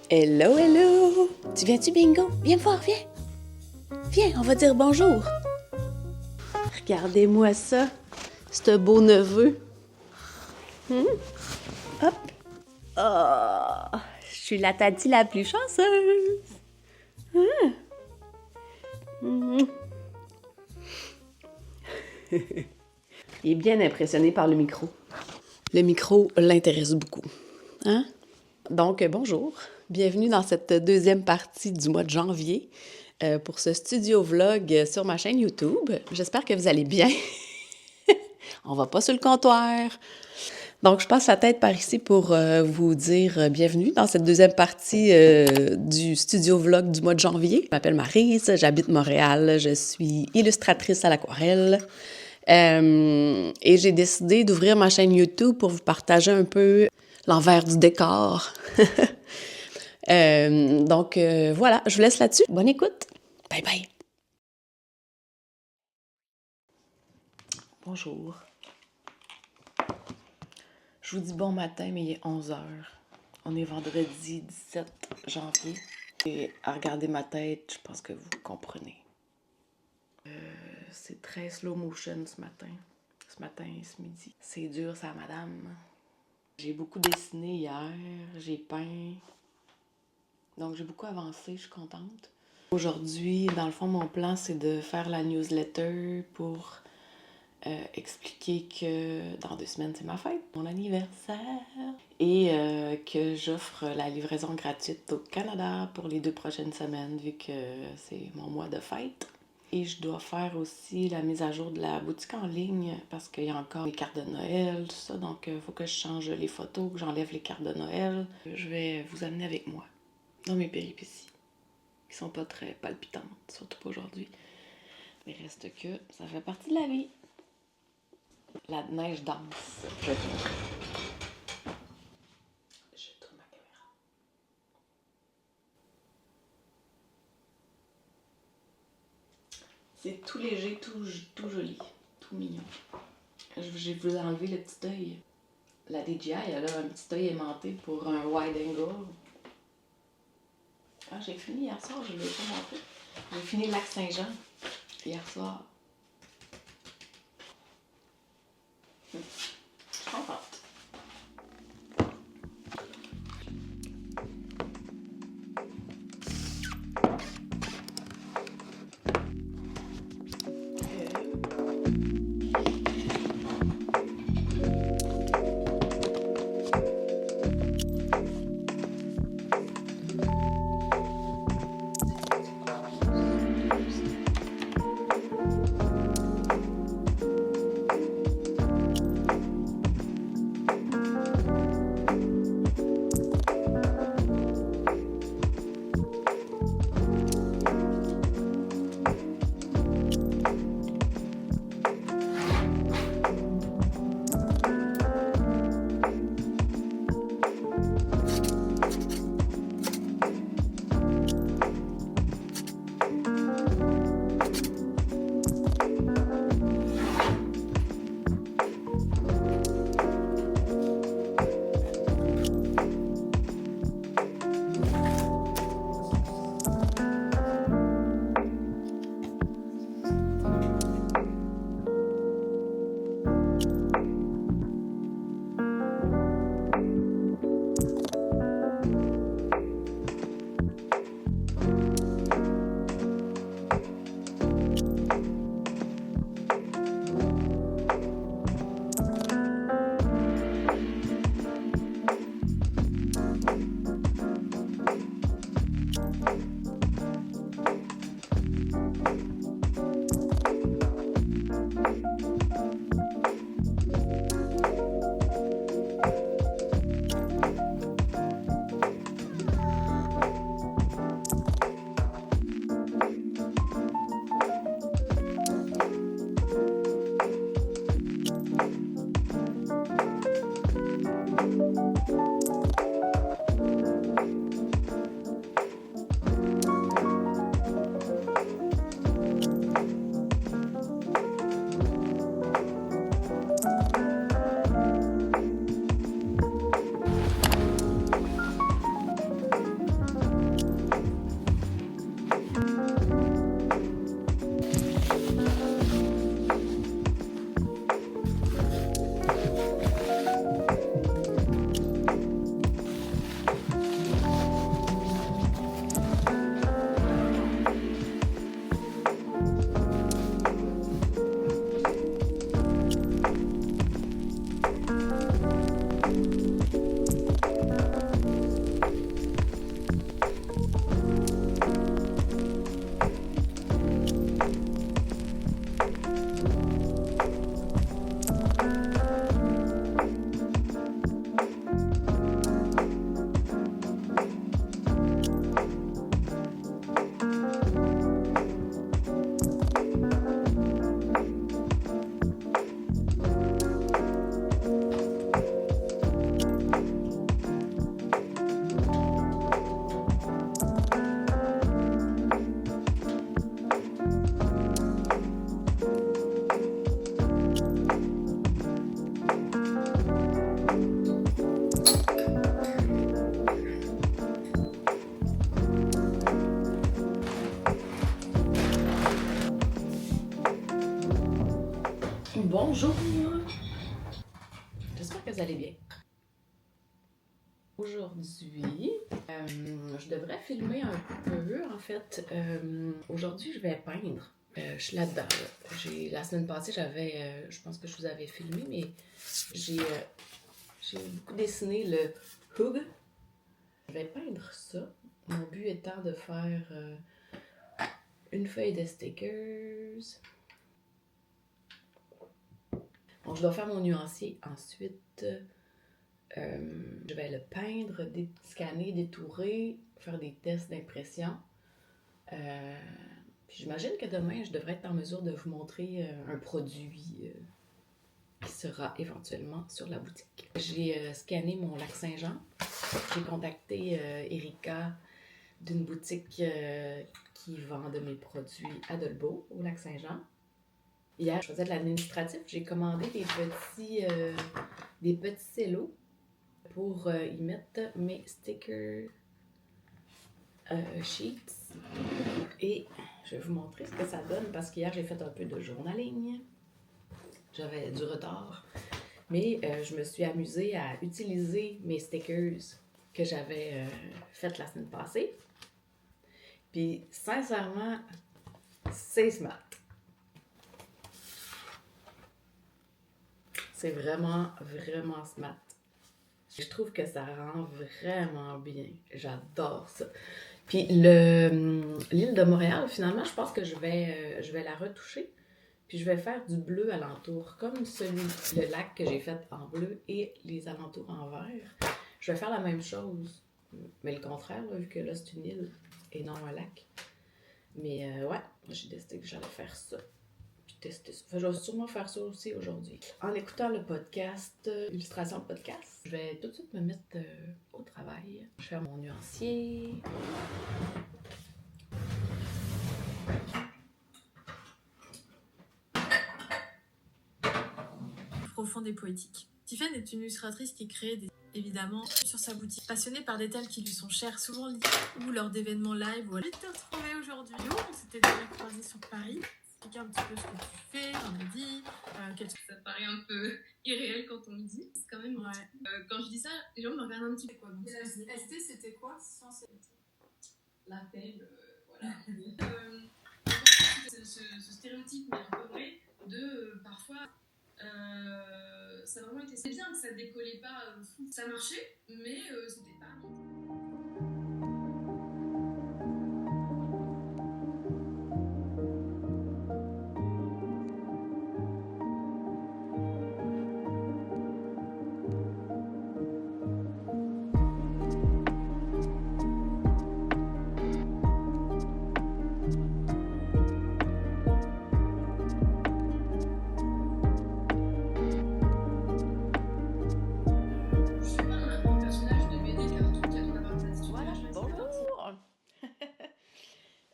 Hello, hello! Tu viens-tu bingo? Viens me voir, viens! Viens, on va dire bonjour! Regardez-moi ça, ce beau neveu. Hop! Oh! Je suis la tati la plus chanceuse! Il est bien impressionné par le micro. Le micro l'intéresse beaucoup. Hein? Donc, bonjour. Bienvenue dans cette deuxième partie du mois de janvier pour ce studio vlog sur ma chaîne YouTube. J'espère que vous allez bien. On va pas sur le comptoir. Donc, je passe la tête par ici pour vous dire bienvenue dans cette deuxième partie du studio vlog du mois de janvier. Je m'appelle Maryse, j'habite Montréal, je suis illustratrice à l'aquarelle. Et j'ai décidé d'ouvrir ma chaîne YouTube pour vous partager un peu l'envers du décor. Donc, voilà, je vous laisse là-dessus. Bonne écoute. Bye bye. Bonjour. Je vous dis bon matin, mais il est 11h. On est vendredi 17 janvier. Et à regarder ma tête, je pense que vous comprenez. C'est très slow motion ce matin et ce midi. C'est dur, ça, madame. J'ai beaucoup dessiné hier, j'ai peint. Donc, j'ai beaucoup avancé, je suis contente. Aujourd'hui, dans le fond, mon plan, c'est de faire la newsletter pour expliquer que dans 2 semaines, c'est ma fête, mon anniversaire. Et que j'offre la livraison gratuite au Canada pour les 2 prochaines semaines, vu que c'est mon mois de fête. Et je dois faire aussi la mise à jour de la boutique en ligne parce qu'il y a encore les cartes de Noël, tout ça. Donc, il faut que je change les photos, que j'enlève les cartes de Noël. Je vais vous amener avec moi dans mes péripéties, qui sont pas très palpitantes, surtout pas aujourd'hui. Mais reste que ça fait partie de la vie. La neige danse. Je vais te montrer. Je tourne ma caméra. C'est tout léger, tout joli, tout mignon. Je vais vous enlever le petit œil. La DJI, elle a un petit œil aimanté pour un wide angle. Ah, j'ai fini hier soir, je ne l'ai pas montré. J'ai fini le lac Saint-Jean hier soir. Je suis contente. Bonjour! J'espère que vous allez bien. Aujourd'hui, je devrais filmer un peu. En fait, aujourd'hui, je vais peindre. Je suis là-dedans. La semaine passée, je pense que je vous avais filmé, mais j'ai beaucoup dessiné le hug. Je vais peindre ça. Mon but étant de faire une feuille de stickers. Bon, je dois faire mon nuancier. Ensuite, je vais le peindre, scanner, détourer, faire des tests d'impression. Puis j'imagine que demain, je devrais être en mesure de vous montrer un produit qui sera éventuellement sur la boutique. J'ai scanné mon lac Saint-Jean. J'ai contacté Erika d'une boutique qui vend de mes produits à Dolbeau, au lac Saint-Jean. Hier, je faisais de l'administratif. J'ai commandé des petits cellos pour y mettre mes stickers sheets. Et je vais vous montrer ce que ça donne parce qu'hier, j'ai fait un peu de journaling. J'avais du retard. Mais je me suis amusée à utiliser mes stickers que j'avais faites la semaine passée. Puis, sincèrement, c'est smart. C'est vraiment, vraiment smart. Je trouve que ça rend vraiment bien. J'adore ça. Puis l'île de Montréal, finalement, je pense que je vais la retoucher. Puis je vais faire du bleu alentour, comme le lac que j'ai fait en bleu et les alentours en vert. Je vais faire la même chose, mais le contraire, là, vu que là, c'est une île et non un lac. Mais ouais, j'ai décidé que j'allais faire ça. Puis tester ça. Enfin, je vais sûrement faire ça aussi aujourd'hui. En écoutant le podcast, illustration de podcast, je vais tout de suite me mettre au travail. Je vais faire mon nuancier. Profonde et poétique. Tiffen est une illustratrice qui crée évidemment sur sa boutique. Passionnée par des thèmes qui lui sont chers, souvent liés ou lors d'événements live. Voilà. Je vais te retrouver aujourd'hui. Nous, on s'était déjà croisés sur Paris. Expliquer un petit peu ce que tu fais, on m'a dit. Ça paraît un peu irréel quand on me dit. C'est quand même. Ouais. Quand je dis ça, les gens me regardent un petit peu. Quoi. Donc, ST, c'était quoi sans l'appel, voilà. Ce stéréotype, mais un peu vrai, de parfois. Ça a vraiment été. C'est bien que ça décollait pas fou. Ça marchait, mais c'était pas.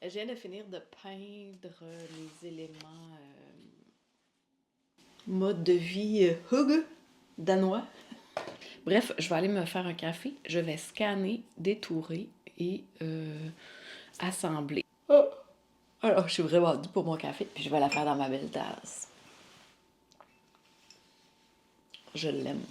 Je viens de finir de peindre les éléments mode de vie hug danois. Bref, je vais aller me faire un café. Je vais scanner, détourer et assembler. Oh! Alors, je suis vraiment due pour mon café, puis je vais la faire dans ma belle tasse. Je l'aime.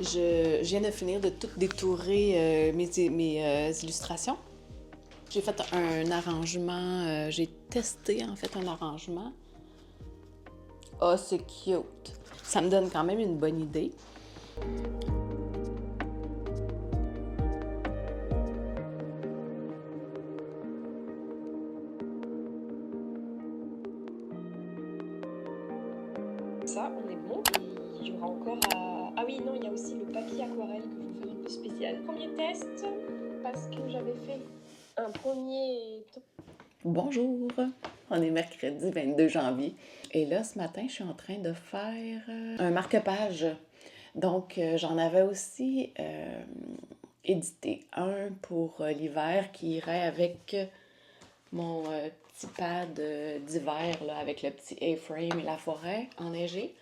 Je viens de finir de tout détourer mes illustrations. J'ai fait un arrangement, j'ai testé en fait un arrangement. Oh, c'est cute! Ça me donne quand même une bonne idée. Ça, on est bon. Et il y aura encore Ah oui, non, il y a aussi le papier aquarelle que je vais faire un peu spécial. Premier test, parce que j'avais fait un premier... Bonjour! On est mercredi 22 janvier. Et là, ce matin, je suis en train de faire un marque-page. Donc, j'en avais aussi édité un pour l'hiver qui irait avec mon petit pad d'hiver là, avec le petit A-frame et la forêt enneigée.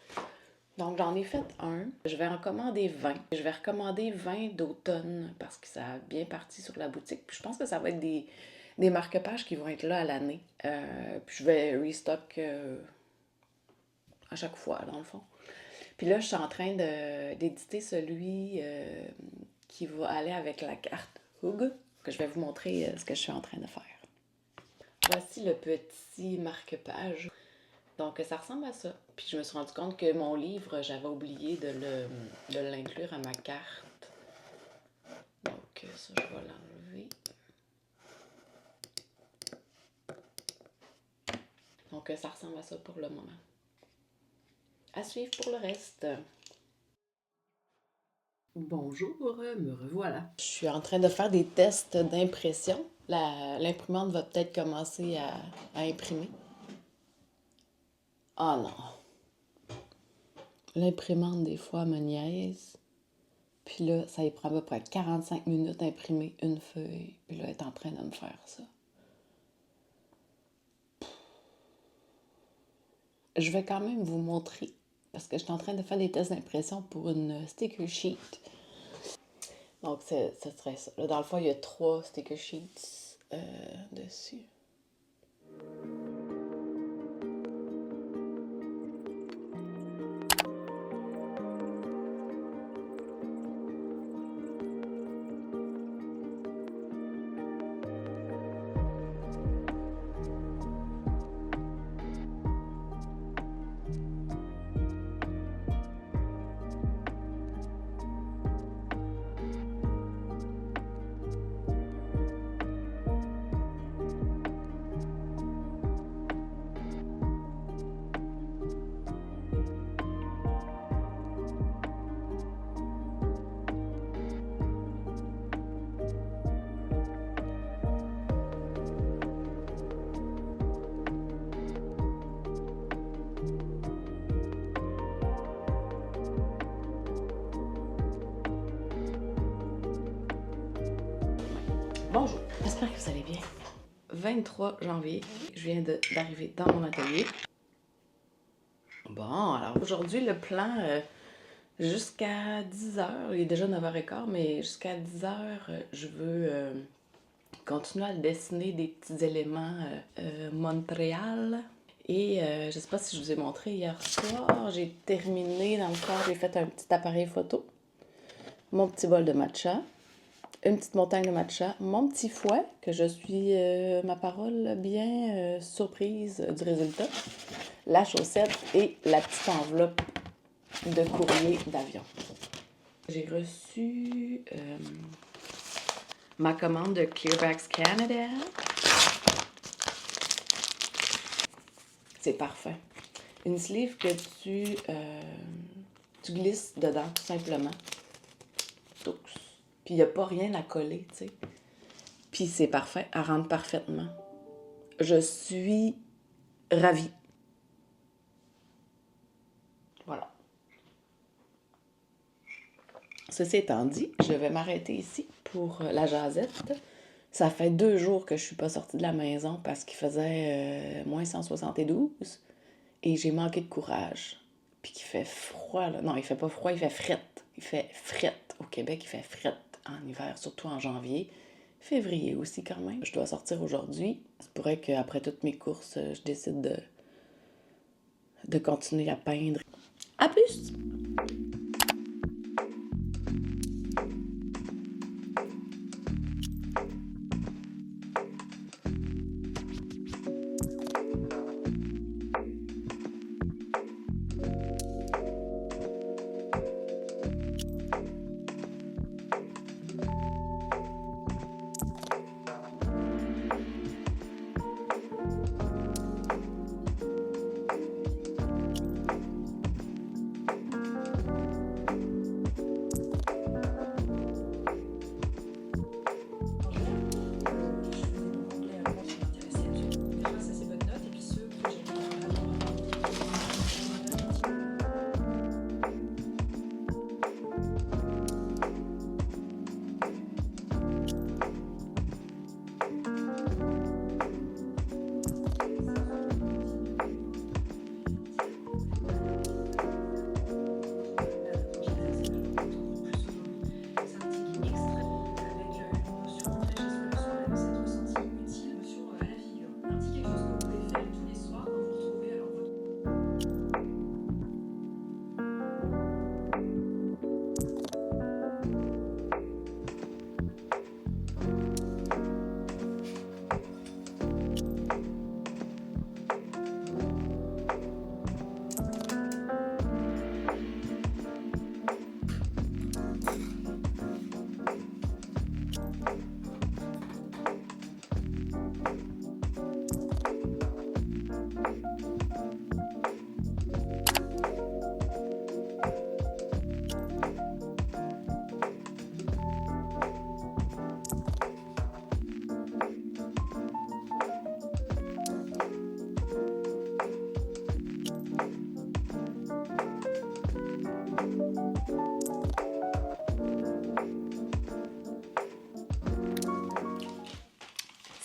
Donc, j'en ai fait un. Je vais en commander 20. Je vais recommander 20 d'automne parce que ça a bien parti sur la boutique. Puis je pense que ça va être des marque-pages qui vont être là à l'année. Puis je vais restock à chaque fois, dans le fond. Puis là, je suis en train d'éditer celui qui va aller avec la carte Hug, que je vais vous montrer ce que je suis en train de faire. Voici le petit marque-page. Donc, ça ressemble à ça. Puis je me suis rendu compte que mon livre, j'avais oublié de l'inclure à ma carte. Donc, ça, je vais l'enlever. Donc, ça ressemble à ça pour le moment. À suivre pour le reste. Bonjour, me revoilà. Je suis en train de faire des tests d'impression. L'imprimante va peut-être commencer à imprimer. Ah non. L'imprimante, des fois, me niaise. Puis là, ça y prend à peu près 45 minutes d'imprimer une feuille. Puis là, elle est en train de me faire ça. Je vais quand même vous montrer, parce que je suis en train de faire des tests d'impression pour une sticker sheet. Donc, ce serait ça. Là, dans le fond, il y a 3 sticker sheets dessus. Bonjour, j'espère que vous allez bien. 23 janvier, je viens d'arriver dans mon atelier. Bon, alors aujourd'hui, le plan jusqu'à 10h, il est déjà 9h15, mais jusqu'à 10h, je veux continuer à dessiner des petits éléments Montréal. Et je sais pas si je vous ai montré hier soir, j'ai terminé, dans le fond, j'ai fait un petit appareil photo, mon petit bol de matcha, une petite montagne de matcha, mon petit fouet, que je suis, ma parole, bien surprise du résultat, la chaussette et la petite enveloppe de courrier d'avion. J'ai reçu ma commande de Clearbacks Canada. C'est parfait. Une sleeve que tu glisses dedans, tout simplement. Puis il n'y a pas rien à coller, tu sais. Puis c'est parfait, elle rentre parfaitement. Je suis ravie. Voilà. Ceci étant dit, je vais m'arrêter ici pour la jasette. Ça fait 2 jours que je suis pas sortie de la maison parce qu'il faisait moins 172 et j'ai manqué de courage. Puis qu'il fait froid, là. Non, il fait pas froid, il fait frette. Il fait frette. Au Québec, il fait frette en hiver, surtout en janvier. Février aussi, quand même. Je dois sortir aujourd'hui. Il se pourrait qu'après toutes mes courses, je décide de continuer à peindre. À plus!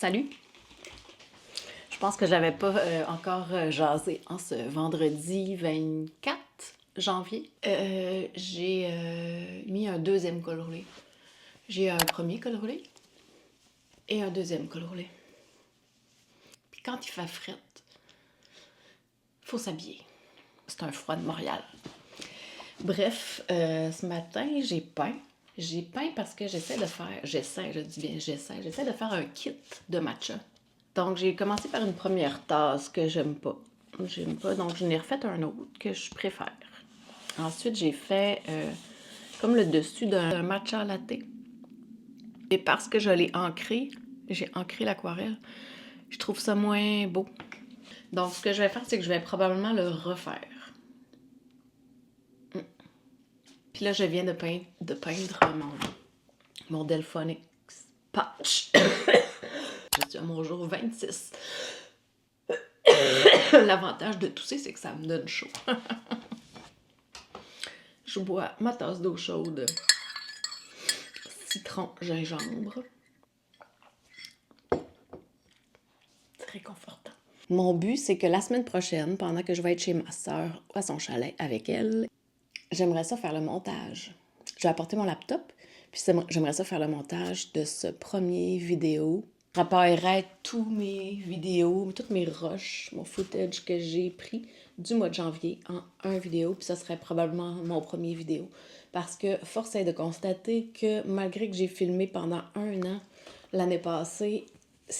Salut! Je pense que j'avais pas encore jasé en ce vendredi 24 janvier. J'ai mis un deuxième col roulé. J'ai un premier col roulé et un deuxième col roulé. Puis quand il fait fret, faut s'habiller. C'est un froid de Montréal. Bref, ce matin, j'ai peint. J'ai peint parce que j'essaie de faire un kit de matcha. Donc, j'ai commencé par une première tasse que j'aime pas. Donc je n'ai refait un autre que je préfère. Ensuite, j'ai fait comme le dessus d'un matcha latte. Et parce que je l'ai ancré, j'ai ancré l'aquarelle, je trouve ça moins beau. Donc, ce que je vais faire, c'est que je vais probablement le refaire. Puis là, je viens de peindre mon Delphonics patch. Je suis à mon jour 26. L'avantage de tousser, c'est que ça me donne chaud. Je bois ma tasse d'eau chaude, citron, gingembre. C'est réconfortant. Mon but, c'est que la semaine prochaine, pendant que je vais être chez ma sœur à son chalet avec elle, j'aimerais ça faire le montage. Je vais apporter mon laptop, puis j'aimerais ça faire le montage de ce premier vidéo. Je préparerais tous mes vidéos, toutes mes rushs, mon footage que j'ai pris du mois de janvier en un vidéo, puis ça serait probablement mon premier vidéo. Parce que force est de constater que malgré que j'ai filmé pendant 1 an l'année passée,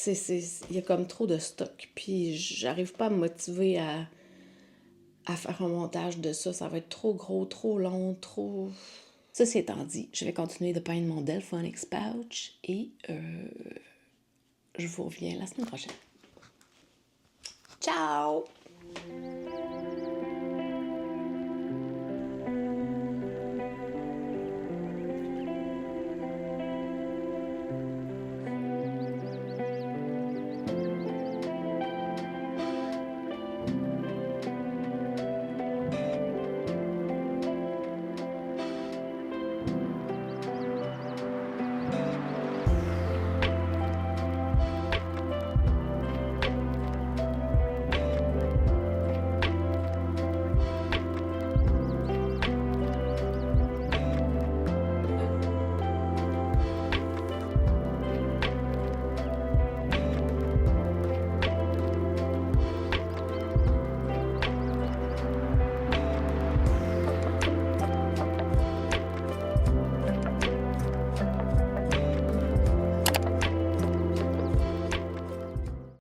il y a comme trop de stock, puis j'arrive pas à me motiver à faire un montage de ça. Ça va être trop gros, trop long, trop... Ceci étant dit, je vais continuer de peindre mon Delphonics pouch et je vous reviens la semaine prochaine. Ciao!